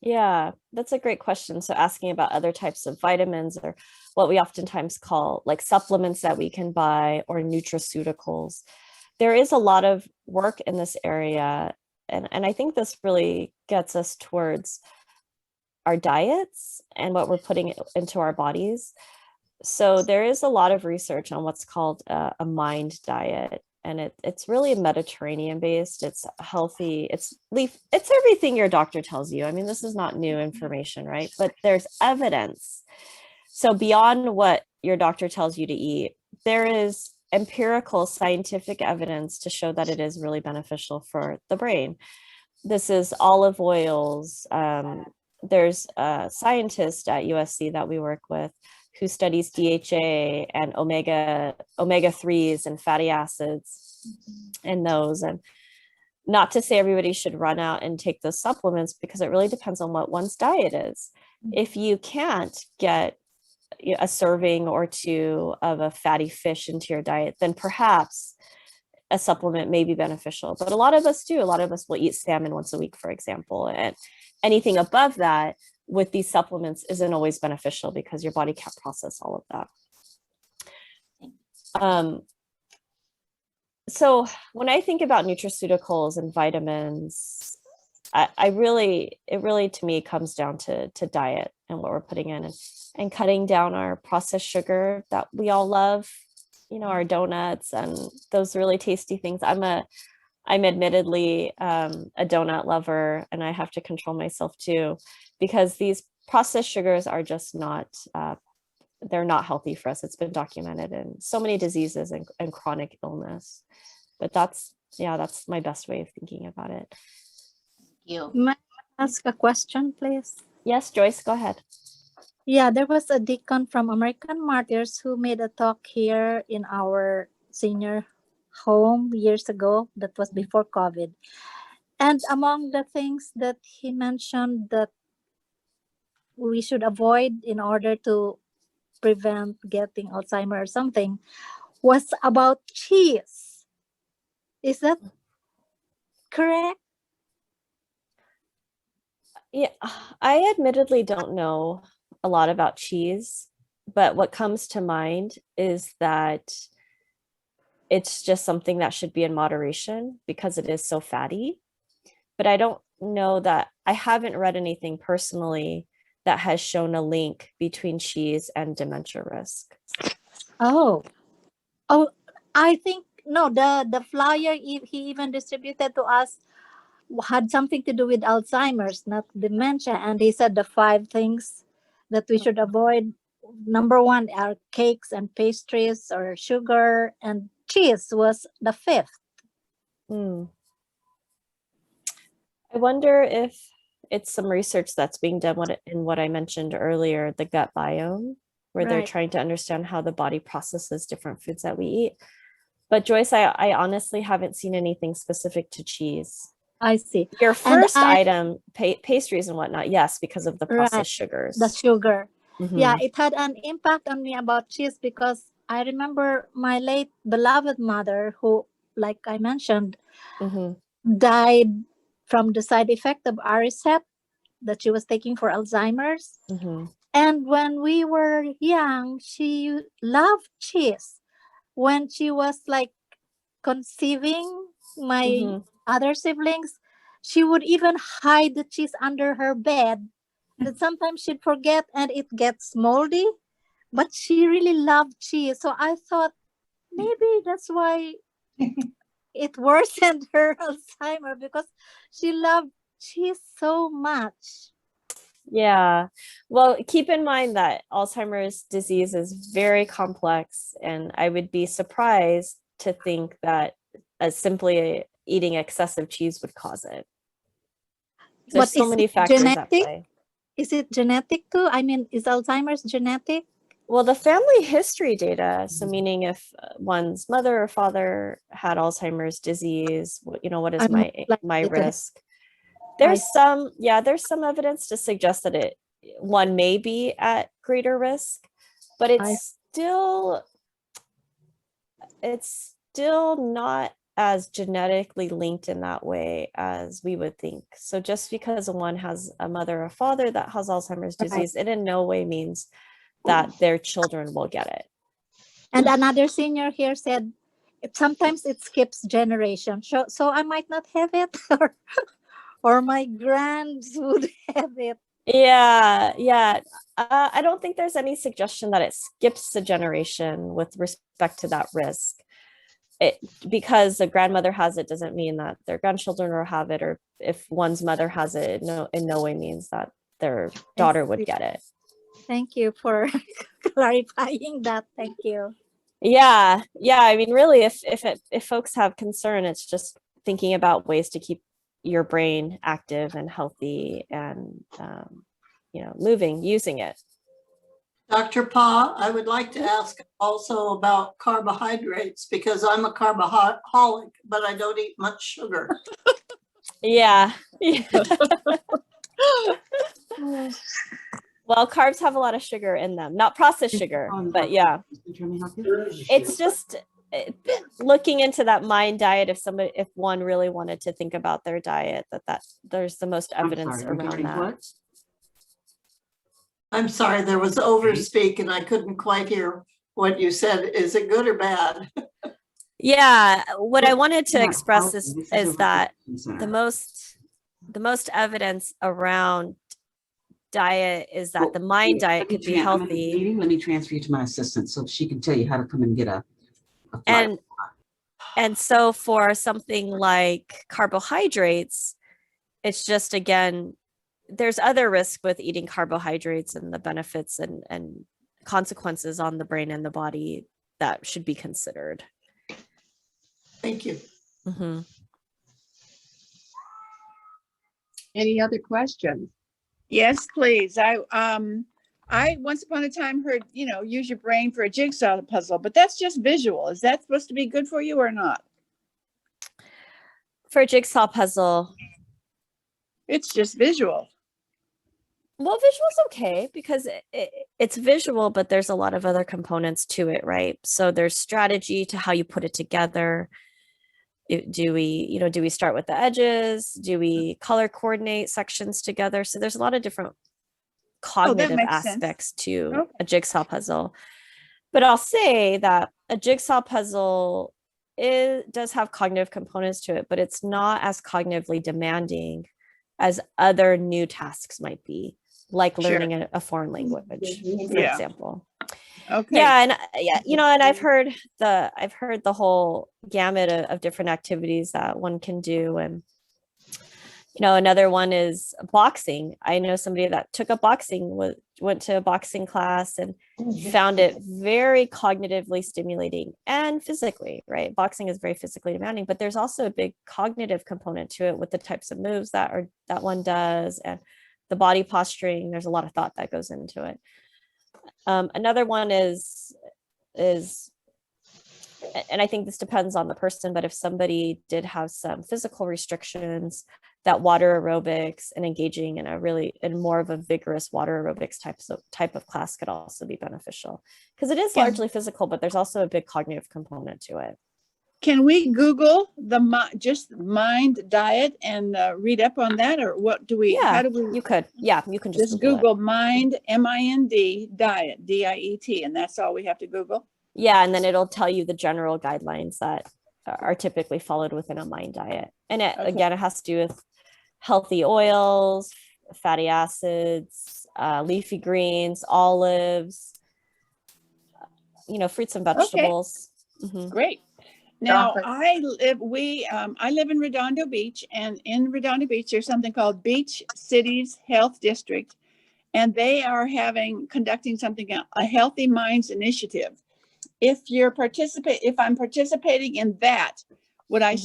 Yeah, that's a great question. So asking about other types of vitamins, or what we oftentimes call like supplements that we can buy, or nutraceuticals. There is a lot of work in this area. And I think this really gets us towards our diets and what we're putting into our bodies. So there is a lot of research on what's called a mind diet, and it's really Mediterranean based. It's healthy. It's everything your doctor tells you. I mean, this is not new information, right? But there's evidence. So beyond what your doctor tells you to eat, there is empirical scientific evidence to show that it is really beneficial for the brain. This is olive oils. There's a scientist at USC that we work with who studies DHA and omega-3s and fatty acids and those. And not to say everybody should run out and take those supplements, because it really depends on what one's diet is. If you can't get a serving or 2 of a fatty fish into your diet, then perhaps a supplement may be beneficial. But a lot of us do. A lot of us will eat salmon once a week, for example. And anything above that with these supplements isn't always beneficial, because your body can't process all of that. So when I think about nutraceuticals and vitamins, it really to me comes down to diet and what we're putting in, and cutting down our processed sugar that we all love, you know, our donuts and those really tasty things. I'm admittedly a donut lover, and I have to control myself too, because these processed sugars are just not, they're not healthy for us. It's been documented in so many diseases and chronic illness. But that's my best way of thinking about it. You. May I ask a question, please? Yes, Joyce, go ahead. Yeah, there was a deacon from American Martyrs who made a talk here in our senior home years ago. That was before COVID. And among the things that he mentioned, that we should avoid in order to prevent getting Alzheimer or something was about cheese. Is that correct? Yeah, I admittedly don't know a lot about cheese, but what comes to mind is that it's just something that should be in moderation because it is so fatty. But I don't know that I haven't read anything personally that has shown a link between cheese and dementia risk. Oh, I think no. The flyer he even distributed to us had something to do with Alzheimer's, not dementia. And he said the 5 things that we should avoid. Number 1 are cakes and pastries or sugar, and cheese was the 5th. Hmm. I wonder if it's some research that's being done in what I mentioned earlier, the gut biome, where they're Right. trying to understand how the body processes different foods that we eat. But Joyce, I honestly haven't seen anything specific to cheese. I see. Your And first item, pastries and whatnot, yes, because of the Right. processed sugars. The sugar. Mhm. Yeah, it had an impact on me about cheese because I remember my late beloved mother, who, like I mentioned, Mhm. died from the side effect of Aricept that she was taking for Alzheimer's. Mhm. And when we were young, she loved cheese. When she was like conceiving my Mhm. other siblings, she would even hide the cheese under her bed. That sometimes she'd forget and it gets moldy. But she really loved cheese. So I thought maybe that's why it worsened her Alzheimer, because she loved cheese so much. Yeah. Well, keep in mind that Alzheimer's disease is very complex, and I would be surprised to think that simply eating excessive cheese would cause it. There's But so is many it factors at genetic? play. Is it genetic too? I mean, is Alzheimer's genetic? Well, the family history data, so meaning if one's mother or father had Alzheimer's disease, what is I'm more my likely to have. risk? I There's some evidence to suggest that one may be at greater risk, but I it's still not as genetically linked in that way as we would think. So just because one has a mother or father that has Alzheimer's right. disease, it in no way means that their children will get it. And another senior here said sometimes it skips generation. So I might not have it, or my grands would have it. Yeah. I don't think there's any suggestion that it skips a generation with respect to that risk. Because a grandmother has it doesn't mean that their grandchildren will have it, or if one's mother has it, in no way means that their daughter would get it. Thank you for clarifying that. Thank you. Yeah. I mean, really, if folks have concern, it's just thinking about ways to keep your brain active and healthy and moving, using it. Dr. Pa, I would like to ask also about carbohydrates because I'm a carboholic, but I don't eat much sugar. Yeah. Well, carbs have a lot of sugar in them, not processed sugar, but yeah. It's just looking into that mind diet. If one really wanted to think about their diet, that there's the most evidence around that. I'm sorry, there was overspeak and I couldn't quite hear what you said. Is it good or bad? Yeah, what I wanted to express is that the most evidence around diet is that the mind diet could be healthy. Let me transfer you to my assistant so she can tell you how to come and get a flight. And so for something like carbohydrates, it's just, again, there's other risk with eating carbohydrates and the benefits and consequences on the brain and the body that should be considered. Thank you. Mm-hmm. Any other questions? Yes, please. I once upon a time heard, use your brain for a jigsaw puzzle, but that's just visual. Is that supposed to be good for you or not? For a jigsaw puzzle, it's just visual. Well, visual's okay because it's visual, but there's a lot of other components to it, right? So there's strategy to how you put it together. Do we start with the edges? Do we color coordinate sections together? So there's a lot of different cognitive makes sense. aspects to Okay. a jigsaw puzzle. But I'll say that a jigsaw puzzle does have cognitive components to it, but it's not as cognitively demanding as other new tasks might be, like Sure. learning a foreign language, for Yeah. example. Okay. Yeah, and and I've heard the whole gamut of different activities that one can do, and another one is boxing. I know somebody that took up boxing, went to a boxing class and found it very cognitively stimulating and physically, right? Boxing is very physically demanding, but there's also a big cognitive component to it with the types of moves that one does and the body posturing. There's a lot of thought that goes into it. Another one is, and I think this depends on the person, but if somebody did have some physical restrictions, that water aerobics and engaging in more of a vigorous water aerobics type of class could also be beneficial, because it is largely physical, but there's also a big cognitive component to it. Can we Google just mind diet and read up on that, or what do we? Yeah, how do we? You could. Yeah, you can just Google mind, M-I-N-D, diet, D-I-E-T, and that's all we have to Google. Yeah, and then it'll tell you the general guidelines that are typically followed within a mind diet. And again, it has to do with healthy oils, fatty acids, leafy greens, olives, fruits and vegetables. Okay. Mm-hmm. Great. Now I live in Redondo Beach, and in Redondo Beach there's something called Beach Cities Health District, and they are conducting something, a Healthy Minds Initiative. If I'm participating in that, would I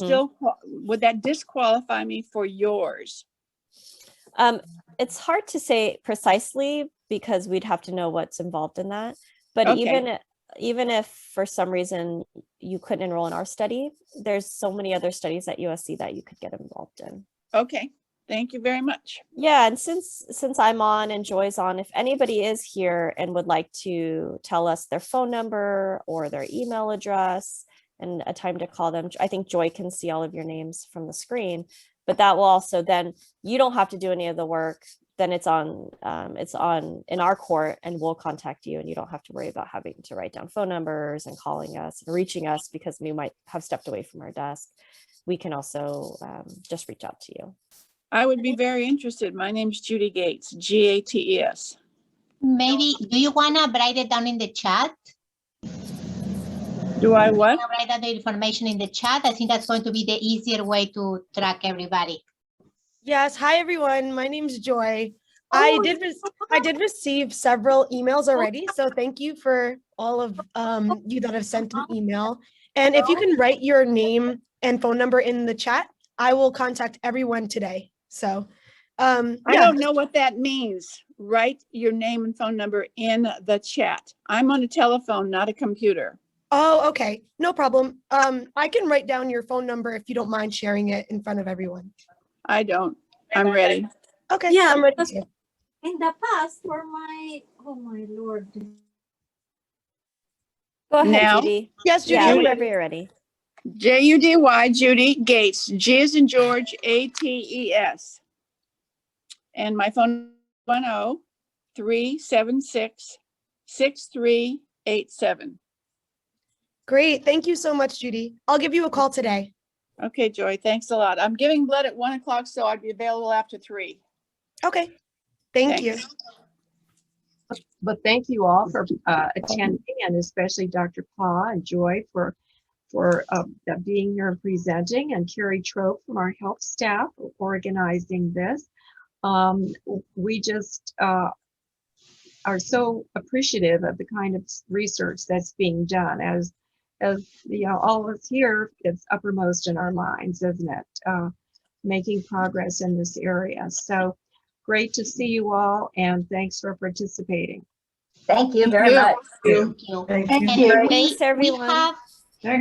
would that disqualify me for yours? It's hard to say precisely because we'd have to know what's involved in that. But even if for some reason you couldn't enroll in our study, there's so many other studies at USC that you could get involved in. Okay. Thank you very much. Yeah, and since I'm on and Joy's on, if anybody is here and would like to tell us their phone number or their email address and a time to call them, I think Joy can see all of your names from the screen, but that will also, then you don't have to do any of the work. Then it's on in our court, and we'll contact you, and you don't have to worry about having to write down phone numbers and calling us and reaching us because we might have stepped away from our desk. We can also just reach out to you. I would be very interested. My name's Judy Gates, Gates. Maybe, do you want to write it down in the chat? Do I what? Write down the information in the chat. I think that's going to be the easier way to track everybody. Yes. Hi, everyone. My name's Joy. I did receive several emails already. So thank you for all of you that have sent an email. And if you can write your name and phone number in the chat, I will contact everyone today. So I don't know what that means. Write your name and phone number in the chat. I'm on a telephone, not a computer. Oh, okay. No problem. I can write down your phone number if you don't mind sharing it in front of everyone. I don't. I'm ready. Okay. Yeah, I'm ready. In the past, for my, oh my Lord. Go ahead, Now? Judy. Yes, Judy. Yeah, whenever you're ready. Judy, Judy Gates, G as in George, ATES. And my phone 1-376-6387. Great. Thank you so much, Judy. I'll give you a call today. Okay, Joy. Thanks a lot. I'm giving blood at 1 o'clock, so I'd be available after 3. Okay. Thank you. But thank you all for attending, and especially Dr. Pa and Joy for being here and presenting, and Carrie Trope from our health staff for organizing this. We just are so appreciative of the kind of research that's being done. As all of us here, it's uppermost in our minds, isn't it? Making progress in this area. So great to see you all, and thanks for participating. Thank you very much. Thank you. Thank And you. Thanks, everyone.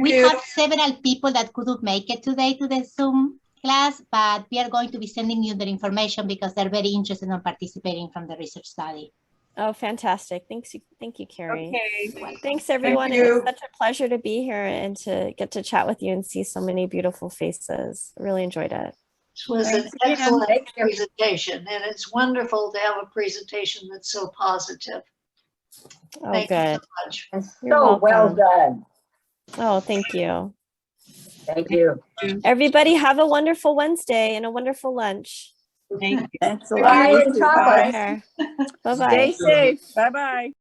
We have several people that couldn't make it today to the Zoom class, but we are going to be sending you the information because they're very interested in participating from the research study. Oh, fantastic. Thank you, Carrie. Okay. Thanks, everyone. It you. was such a pleasure to be here and to get to chat with you and see so many beautiful faces. Really enjoyed it. This was an Thanks again. excellent Thank you. presentation, and it's wonderful to have a presentation that's so positive. Oh, Thank you good. so much. And You're so well welcome. done. Oh, thank you. Thank you. Everybody have a wonderful Wednesday and a wonderful lunch. Thank you. Thanks a Good lot. night You and too. chocolate. Bye. Bye-bye. Stay safe. Bye bye.